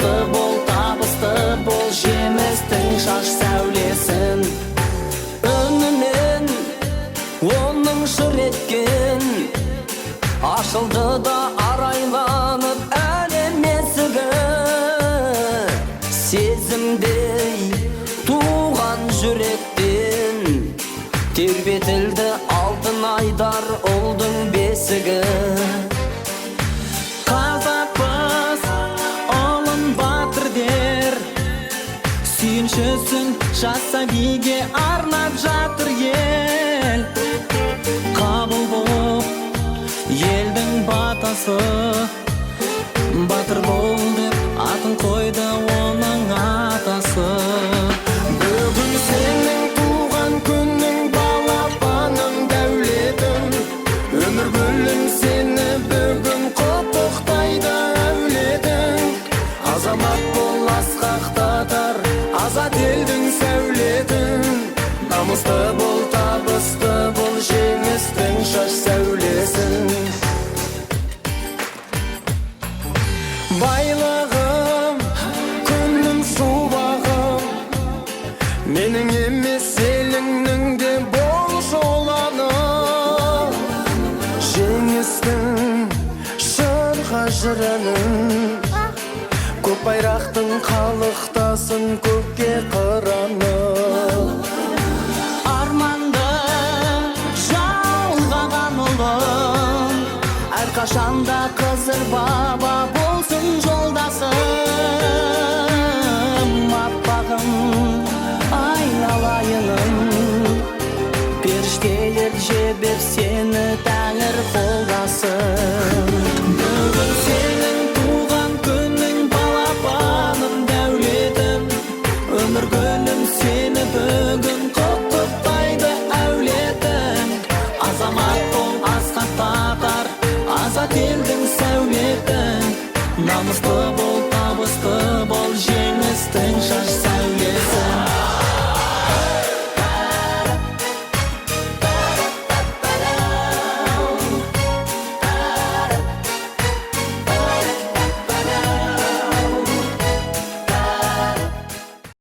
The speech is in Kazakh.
табысты бол, жемістің шаш сәулесін. Önünen onun şüretken açıldı da araylanıp әлем есігі. Сезімдей туған жүректен тербетілді алтын айдар ұлдың бесігі. Қазақпыз ұлын батыр дер, сүйіншісін жас сәбиге арнап жатыр ел. Қабыл болып елдің батасы, батыр бол деп атын қойды оның атасы. Бүгін сенің туған күнің, балапаның дәулетің, өмір гүлің сені бүгін құттықтайды әулетің. Азамат бол, асқақтатар азат елдің сәулетін. Намысты бол, табысты бол, жеңістің шаш сәулесін. Байлығым, күнім, шуағым, менің емес еліңнің де бол жоланым. Жеңістің шырға жырының, көк байрақтың қалықтасын көкке қыранып. Арманды жалғаған ұлым, әрқашанда қызыр баба болсын жолдасым. Аппағым, айналайыным, періштелер жебеп сені тәңір қолдасын.